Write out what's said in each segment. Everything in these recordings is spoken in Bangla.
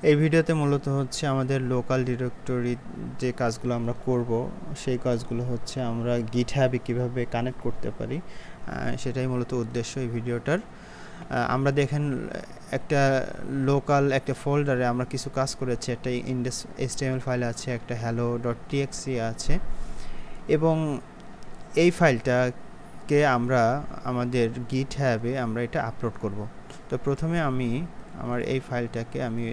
এই ভিডিওতে মূলত হচ্ছে আমাদের লোকাল ডিরেক্টরি যে কাজগুলো আমরা করব সেই কাজগুলো হচ্ছে আমরা গিটহাবে কিভাবে কানেক্ট করতে পারি, সেটাই মূলত উদ্দেশ্য এই ভিডিওটার। আমরা দেখেন একটা লোকাল একটা ফোল্ডারে আমরা কিছু কাজ করেছি, একটা ইন্ডেক্স HTML ফাইল আছে, একটা hello.txt আছে, এবং এই ফাইলটাকে আমরা আমাদের গিটহাবে আমরা এটা আপলোড করব। তো প্রথমে আমি আমার এই ফাইলটাকে আমি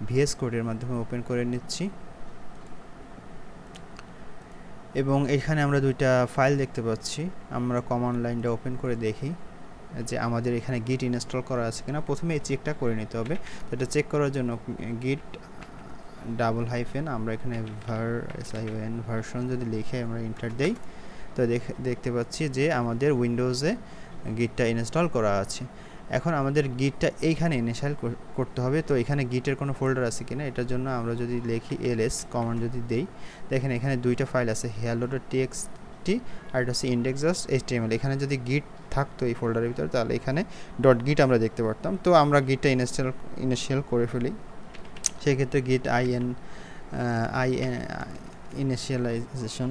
VS কোডের মাধ্যমে ওপেন করে নিচ্ছি, এবং এখানে আমরা দুইটা ফাইল দেখতে পাচ্ছি। আমরা কমান্ড লাইনটা ওপেন করে দেখি যে আমাদের এখানে গিট ইনস্টল করা আছে কিনা। প্রথমে এই চেকটা করে নিতে হবে। তো এটা চেক করার জন্য গিট _ আমরা এখানে ভার্সন যদি লিখে আমরা এন্টার দেই, তো দেখতে পাচ্ছি যে আমাদের উইন্ডোজে গিটটা ইনস্টল করা আছে। এখন আমাদের গিটটা এইখানে ইনিশিয়াল করতে হবে। তো এখানে গিটের কোনো ফোল্ডার আছে কিনা এটার জন্য আমরা যদি লিখি ls কমান্ড যদি দেই, দেখেন এখানে দুইটা ফাইল আছে, hello.txt আর এটা হচ্ছে index.html। এখানে যদি গিট থাকতো এই ফোল্ডারের ভিতরে তাহলে এখানে .git আমরা দেখতে পারতাম। তো আমরা গিটটা ইনিশিয়াল করে ফেলি। সেক্ষেত্রে git initialization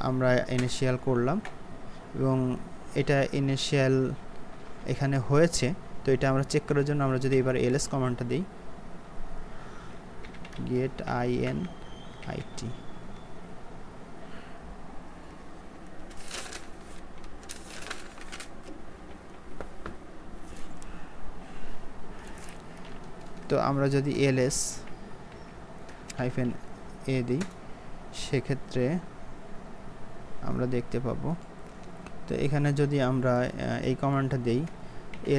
আমরা ইনিশিয়াল করলাম, এবং এটা ইনিশিয়াল এখানে হয়েছে। তো এটা আমরা চেক করার জন্য আমরা যদি এবার ls কমান্ডটা দিই, get init, তো আমরা যদি ls-a দিই সেক্ষেত্রে আমরা দেখতে পাবো। তো এখানে যদি আমরা এই কমান্ডটা দেই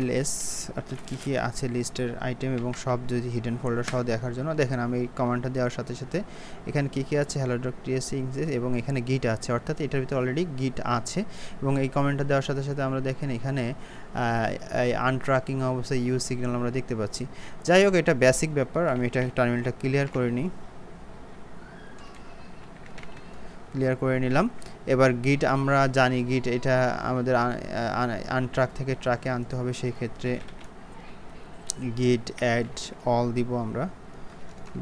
ls অর্থাৎ কী কী আছে লিস্টের আইটেম এবং সব যদি হিডেন ফোল্ডার সহ দেখার জন্য, দেখেন আমি এই কমান্ডটা দেওয়ার সাথে সাথে এখানে কী কী আছে hello.txt এবং এখানে গিট আছে, অর্থাৎ এটার ভিতরে অলরেডি গিট আছে। এবং এই কমান্ডটা দেওয়ার সাথে সাথে আমরা দেখেন এখানে এই আনট্র্যাকিং অবস্থায় ইউজ সিগন্যাল আমরা দেখতে পাচ্ছি। যাই হোক, এটা বেসিক ব্যাপার, আমি এটা টার্মিনালটা ক্লিয়ার করে নিলাম। এবার গিট আমরা জানি গিট এটা আমাদের আনট্র্যাক থেকে ট্র্যাকে আনতে হবে। সেই ক্ষেত্রে গিট অ্যাড অল দিব আমরা,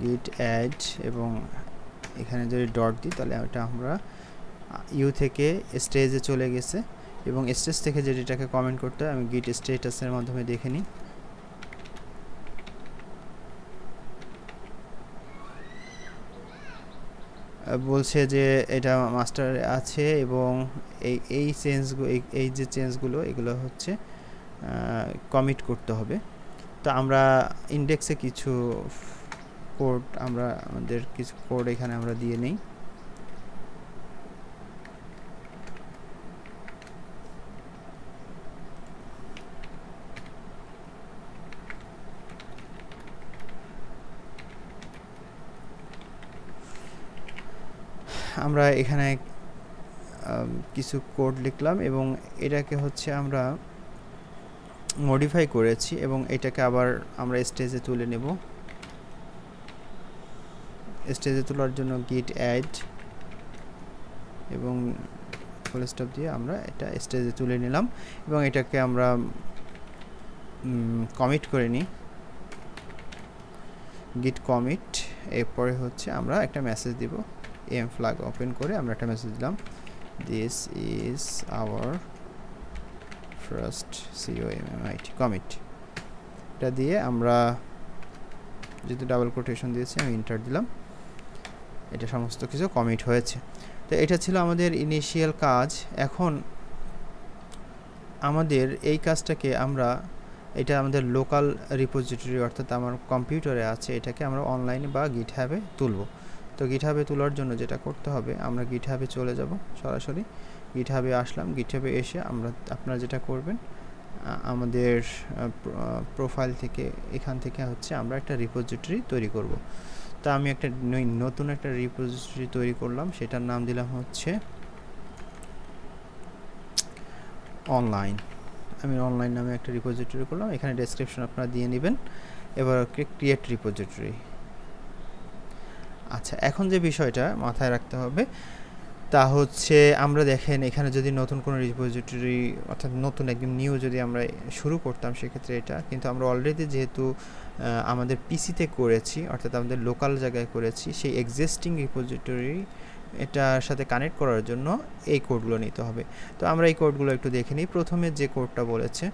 গিট অ্যাড, এবং এখানে যদি ডট দিই তাহলে এটা আমরা ইউ থেকে স্টেজে চলে গেছে, এবং স্টেজ থেকে যেটাকে কমেন্ট করতে হয় আমি গিট স্ট্যাটাসের মাধ্যমে দেখে নিই। বলছে যে এটা মাস্টারে আছে, এবং এই চেঞ্জগুলো এই যে চেঞ্জগুলো এগুলো হচ্ছে কমিট করতে হবে। তো আমরা ইন্ডেক্সে কিছু কোড আমাদের কিছু কোড এখানে আমরা দিয়ে নেই। আমরা এখানে কিছু কোড লিখলাম এবং এটাকে হচ্ছে আমরা মডিফাই করেছি, এবং এটাকে আবার আমরা স্টেজে তুলে নেব। স্টেজে তোলার জন্য গিট অ্যাড এবং ফুল স্টপ দিয়ে আমরা এটা স্টেজে তুলে নিলাম, এবং এটাকে আমরা কমিট করে নিই, গিট কমিট। এরপরে হচ্ছে আমরা একটা মেসেজ দিব, এম ফ্ল্যাগ ওপেন করে আমরা একটা মেসেজ দিলাম, this is our first COMMIT commit. এটা দিয়ে আমরা যেহেতু ডাবল কোটেশন দিয়েছি আমি এন্টার দিলাম, এটা সমস্ত কিছু কমিট হয়েছে। তো এটা ছিল আমাদের ইনিশিয়াল কাজ। এখন আমাদের এই কাজটাকে আমরা এটা আমাদের লোকাল রিপোজিটরি অর্থাৎ আমার কম্পিউটারে আছে, এটাকে আমরা অনলাইনে বা গিটহাবে তুলব। তো গিটহাবে তোলার জন্য যেটা করতে হবে, আমরা গিটহাবে চলে যাব, সরাসরি গিটহাবে আসলাম। গিটহাবে এসে আপনারা যেটা করবেন, আমাদের প্রোফাইল থেকে এখান থেকে হচ্ছে আমরা একটা রিপোজিটরি তৈরি করব। তো আমি একটা নতুন একটা রিপোজিটরি তৈরি করলাম, সেটার নাম দিলাম হচ্ছে অনলাইন। আমি অনলাইন নামে একটা রিপোজিটরি করলাম, এখানে ডেসক্রিপশন আপনারা দিয়ে নেবেন। এবার ক্রিয়েট রিপোজিটরি। আচ্ছা, এখন যে বিষয়টা মাথায় রাখতে হবে, তা হচ্ছে আমরা দেখেন এখানে যদি নতুন কোনো রিপোজিটরি অর্থাৎ নতুন একদম নিউ যদি আমরা শুরু করতাম সেক্ষেত্রে এটা, কিন্তু আমরা অলরেডি যেহেতু আমাদের পিসিতে করেছি অর্থাৎ আমাদের লোকাল জায়গায় করেছি, সেই এক্সিস্টিং রিপোজিটরি এটার সাথে কানেক্ট করার জন্য এই কোডগুলো নিতে হবে। তো আমরা এই কোডগুলো একটু দেখে নিই। প্রথমে যে কোডটা বলেছে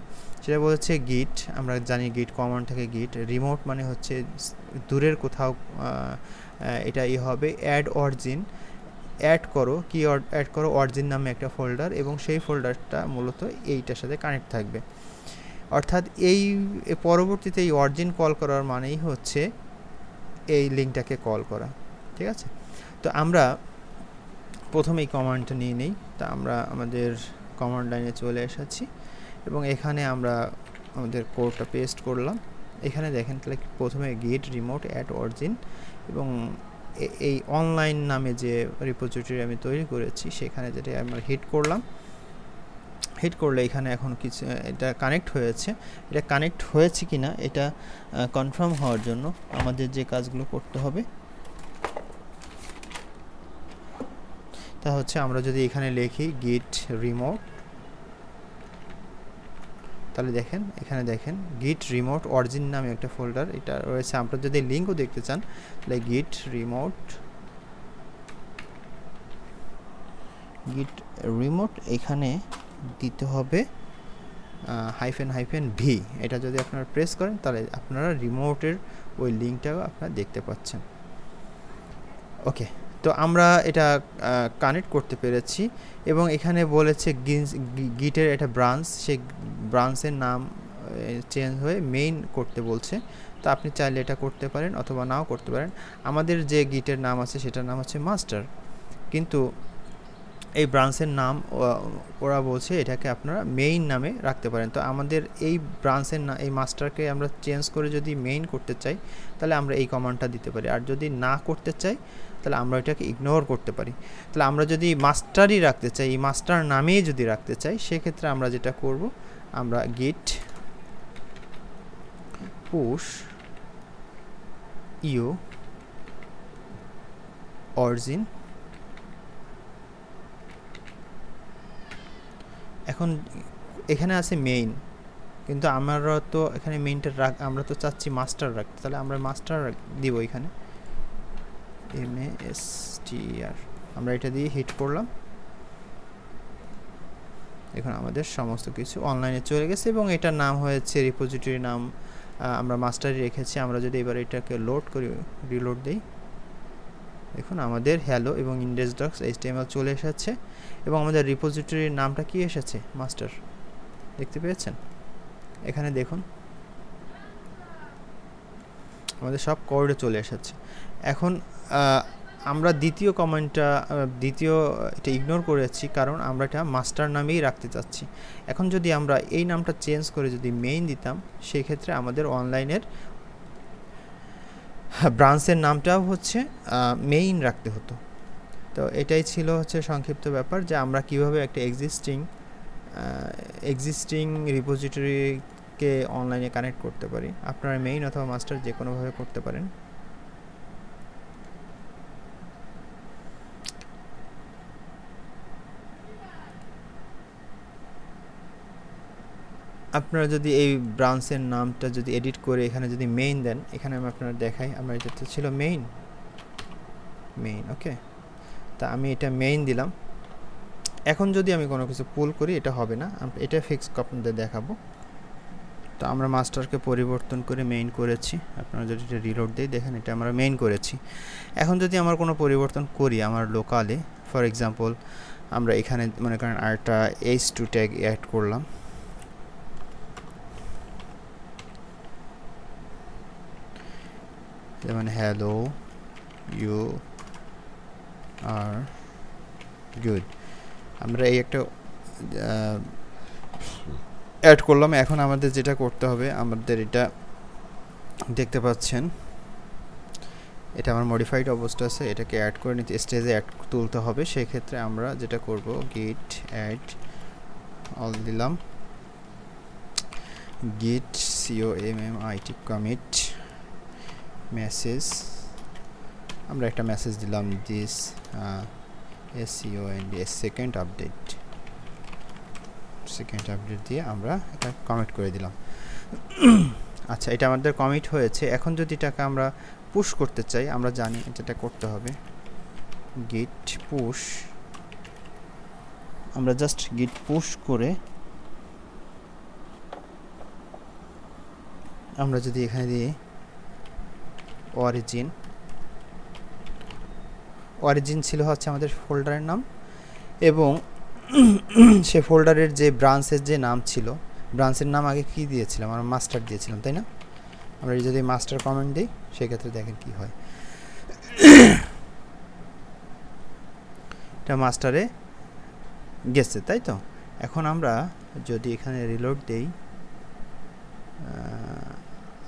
সেটা বলেছে গিট, আমরা জানি গিট কমান্ড থেকে গিট রিমোট মানে হচ্ছে দূরের কোথাও এটা হবে অ্যাড অরিজিন, অ্যাড করো কি অ্যাড করো অরিজিন নামে একটা ফোল্ডার, এবং সেই ফোল্ডারটা মূলত এইটার সাথে কানেক্ট থাকবে। অর্থাৎ এই পরবর্তীতে এই অরিজিন কল করার মানেই হচ্ছে এই লিঙ্কটাকে কল করা, ঠিক আছে। তো আমরা প্রথমে এই কমান্ডটা নিয়ে নিই। তা আমরা আমাদের কমান্ড লাইনে চলে এসেছি এবং এখানে আমরা আমাদের কোডটা পেস্ট করলাম। এখানে দেখেন তাহলে প্রথমে গেট রিমোট অ্যাড অরিজিন এবং এই অনলাইন নামে যে রিপোজিটরি আমি তৈরি করেছি সেখানে যেটা আমরা হিট করলাম, হিট করলে এখানে এখন কিছু এটা কানেক্ট হয়েছে। এটা কানেক্ট হয়েছে কিনা এটা কনফার্ম হওয়ার জন্য আমাদের যে কাজগুলো করতে হবে তা হচ্ছে আমরা যদি এখানে লিখি গিট রিমোট, তাহলে দেখেন এখানে দেখেন গিট রিমোট অরিজিন নামে একটা ফোল্ডার এটা রয়েছে। আপনারা যদি লিঙ্কও দেখতে চান তাহলে গিট রিমোট এখানে দিতে হবে হাইফেন ভি। এটা যদি আপনারা প্রেস করেন তাহলে আপনারা রিমোটের ওই লিঙ্কটাও আপনারা দেখতে পাচ্ছেন। ওকে, তো আমরা এটা কানেক্ট করতে পেরেছি এবং এখানে বলেছে গিটের একটা ব্রাঞ্চ, সেই ব্রাঞ্চের নাম চেঞ্জ হয়ে মেইন করতে বলছে। তো আপনি চাইলে এটা করতে পারেন অথবা নাও করতে পারেন। আমাদের যে গিটের নাম আছে সেটার নাম হচ্ছে মাস্টার, কিন্তু এই ব্রাঞ্চের নাম ওরা বলছে এটাকে আপনারা মেইন নামে রাখতে পারেন। তো আমাদের এই ব্রাঞ্চের এই মাস্টারকে আমরা চেঞ্জ করে যদি মেইন করতে চাই তাহলে আমরা এই কমান্ডটা দিতে পারি, আর যদি না করতে চাই তাহলে আমরা এটাকে ইগনোর করতে পারি। তাহলে আমরা যদি মাস্টারই রাখতে চাই, এই মাস্টার নামেই যদি রাখতে চাই সেক্ষেত্রে আমরা যেটা করব, আমরা গিট পুশ ইউ অরিজিন, এখন এখানে আছে মেইন, কিন্তু আমরা তো এখানে মেইনটা আমরা তো চাচ্ছি মাস্টার রাখতে, তাহলে আমরা মাস্টার দিব এখানে MASTR, আমরা এটা দিয়ে হিট করলাম। এখন আমাদের সমস্ত কিছু অনলাইনে চলে গেছে এবং এটার নাম হয়েছে রিপোজিটরি নাম আমরা মাস্টারই রেখেছি। আমরা যদি এবার এটাকে লোড করি, রিলোড দিই, দেখুন আমাদের হ্যালো এবং index.html চলে এসেছে এবং আমাদের রিপোজিটরির নামটা কি এসেছে, মাস্টার, দেখতে পেয়েছেন। এখানে দেখুন আমাদের সব কোডে চলে এসেছে। এখন আমরা দ্বিতীয় কমান্ডটা এটা ইগনোর করেছি কারণ আমরা এটা মাস্টার নামেই রাখতে চাচ্ছি। এখন যদি আমরা এই নামটা চেঞ্জ করে যদি মেইন দিতাম সেই ক্ষেত্রে আমাদের অনলাইনের ব্রাঞ্চের নামটাও হচ্ছে মেইন রাখতে হতো। তো এটাই ছিল হচ্ছে সংক্ষিপ্ত ব্যাপার যে আমরা কিভাবে একটা এক্সিস্টিং রিপোজিটরিকে অনলাইনে কানেক্ট করতে পারি। আপনারা মেইন অথবা মাস্টার যে কোনোভাবে করতে পারেন। আপনারা যদি এই ব্রাঞ্চের নামটা যদি এডিট করে এখানে যদি মেইন দেন, এখানে আমি আপনারা দেখাই, আমার এটা তো ছিল মেইন। ওকে, তা আমি এটা মেইন দিলাম। এখন যদি আমি কোনো কিছু পুল করি এটা হবে না, এটা ফিক্স আপনাদের দেখাবো। তো আমরা মাস্টারকে পরিবর্তন করে মেইন করেছি। আপনারা যদি এটা রিলোড দেই দেখেন এটা আমরা মেইন করেছি। এখন যদি আমার কোনো পরিবর্তন করি আমার লোকালে, ফর এক্সাম্পল আমরা এখানে মনে করেন আরেকটা h2 ট্যাগ অ্যাড করলাম, যেমন হ্যালো ইউ আর গুড, আমরা এই একটা অ্যাড করলাম। এখন আমাদের যেটা করতে হবে, আমাদের এটা দেখতে পাচ্ছেন এটা আমার মডিফাইড অবস্থা আছে, এটাকে অ্যাড করে নিতে স্টেজে অ্যাড তুলতে হবে। সেই ক্ষেত্রে আমরা যেটা করব গিট অ্যাড অল দিলাম, গিট commit কমিট মেসেজ, আমরা একটা মেসেজ দিলাম দিস SECOND সেকেন্ড আপডেট দিয়ে আমরা এটা কমিট করে দিলাম। আচ্ছা, এটা আমাদের কমিট হয়েছে। এখন যদি এটাকে আমরা পুশ করতে চাই, আমরা জানি যেটা করতে হবে git push। আমরা জাস্ট git push করে আমরা যদি এখানে দিয়ে অরিজিন ছিল হচ্ছে আমাদের ফোল্ডারের নাম, এবং সে ফোল্ডারের যে ব্রাঞ্চের যে নাম ছিল, ব্রাঞ্চের নাম আগে কি দিয়েছিলাম, আমরা মাস্টার দিয়েছিলাম, তাই না? আমরা যদি মাস্টার কমেন্ট দিই সেক্ষেত্রে দেখেন কি হয়, এটা মাস্টারে গেছে, তাই তো? এখন আমরা যদি এখানে রিলোড দেই,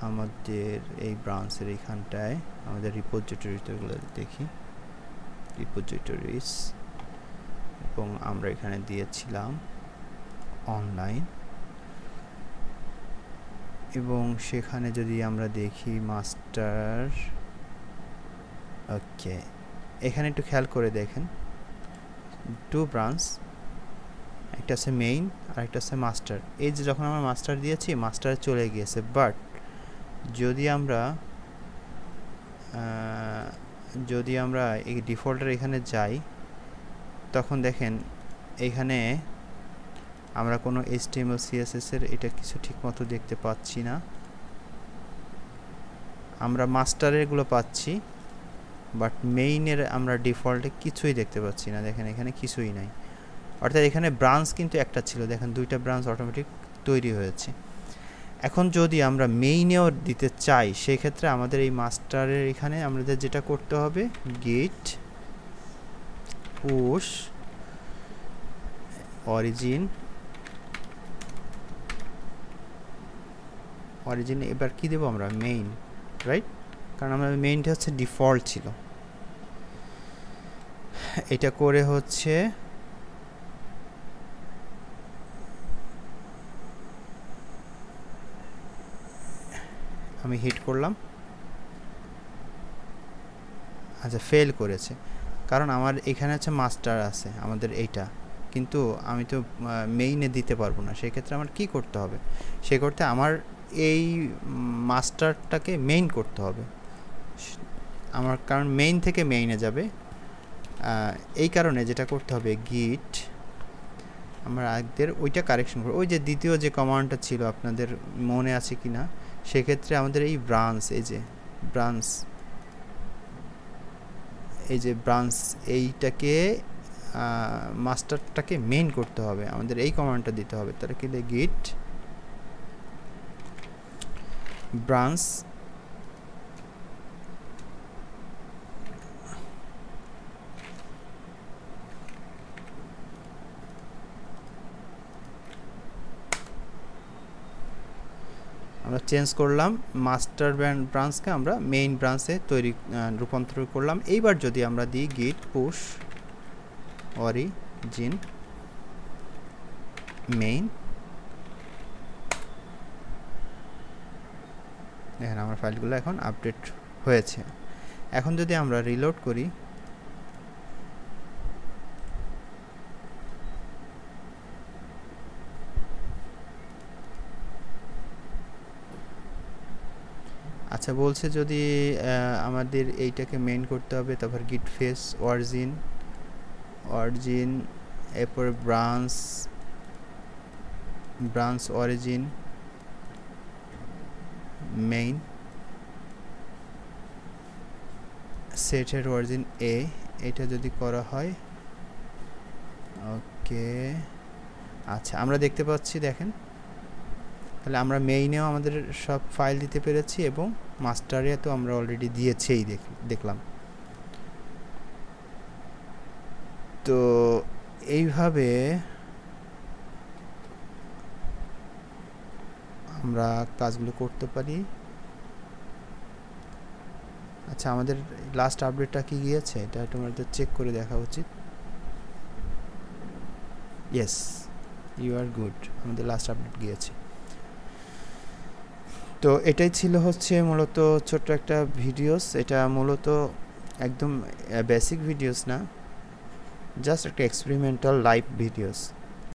আমাদের এই ব্রাঞ্চের এইখানটায় আমাদের রিপোজিটরিগুলো দেখি, রিপোজিটরিজ, এবং আমরা এখানে দিয়েছিলাম অনলাইন, এবং সেখানে যদি আমরা দেখি মাস্টার, ওকে, এখানে একটু খেয়াল করে দেখেন, টু ব্রাঞ্চ, একটা আছে মেইন আর একটা আছে মাস্টার। এই যে যখন আমরা মাস্টার দিয়েছি মাস্টারে চলে গিয়েছে, বাট যদি আমরা এই ডিফল্টের এখানে যাই, তখন দেখেন এইখানে আমরা কোনো HTML CSS এর এটা কিছু ঠিক মতো দেখতে পাচ্ছি না। আমরা মাস্টারের এগুলো পাচ্ছি, বাট মেইনের আমরা ডিফল্টে কিছুই দেখতে পাচ্ছি না। দেখেন এখানে কিছুই নাই, অর্থাৎ এখানে ব্রাঞ্চ কিন্তু একটা ছিল, দেখেন দুইটা ব্রাঞ্চ অটোমেটিক তৈরি হয়েছে। এখন যদি আমরা মেইনেও দিতে চাই, সেই ক্ষেত্রে আমাদের এই মাস্টারের এখানে আমাদের যেটা করতে হবে, গিট পুশ অরিজিন, এবার কি দেব আমরা, মেইন, রাইট? কারণ আমরা মেইনটা হচ্ছে ডিফল্ট ছিল। এটা করে হচ্ছে আমি হিট করলাম, আচ্ছা ফেল করেছে, কারণ আমার এখানে হচ্ছে মাস্টার আছে আমাদের এইটা, কিন্তু আমি তো মেইনে দিতে পারবো না। সেক্ষেত্রে আমার কি করতে হবে, সে করতে আমার এই মাস্টারটাকে মেইন করতে হবে আমার, কারণ মেইন থেকে মেইনে যাবে। এই কারণে যেটা করতে হবে, গিট, আমরা আগের ওইটা কারেকশন করব, ওই যে দ্বিতীয় যে কমান্ডটা ছিল আপনাদের মনে আছে কি না, সেক্ষেত্রে আমাদের এই ব্রাঞ্চ, এই যে ব্রাঞ্চ এইটাকে মাস্টারটাকে মেইন করতে হবে, আমাদের এই কমান্ডটা দিতে হবে। তাহলে কি, গিট ব্রাঞ্চ আমরা চেঞ্জ করলাম, মাস্টার ব্রাঞ্চকে আমরা মেইন ব্রাঞ্চে রূপান্তর করলাম। এইবার যদি আমরা দিই গিট পুশ অরিজিন মেইন, দেখেন আমার ফাইলগুলো এখন আপডেট হয়েছে। এখন যদি আমরা রিলোড করি, আচ্ছা বলছে যদি আমাদের এইটাকে মেইন করতে হবে, তারপর গিট ফেস অরিজিন, এরপর ব্রাঞ্চ অরিজিন মেইন, সেটের অরিজিন এ, এটা যদি করা হয়, ওকে। আচ্ছা আমরা দেখতে পাচ্ছি, দেখেন তাহলে আমরা মেইনেও আমাদের সব ফাইল দিতে পেরেছি, এবং মাস্টারে তো আমরা অলরেডি দিয়েছেই, দেখলাম। তো এইভাবে আমরা কাজগুলো করতে পারি। আচ্ছা আমাদের লাস্ট আপডেটটা কি গিয়েছে, এটা তোমাদের চেক করে দেখা উচিত। ইয়েস, ইউ আর গুড, আমাদের লাস্ট আপডেট গিয়েছে। তো এটাই ছিল হচ্ছে মূলত ছোট্ট একটা ভিডিওস, এটা মূলত একদম বেসিক ভিডিওস না, জাস্ট একটা এক্সপেরিমেন্টাল লাইভ ভিডিওস।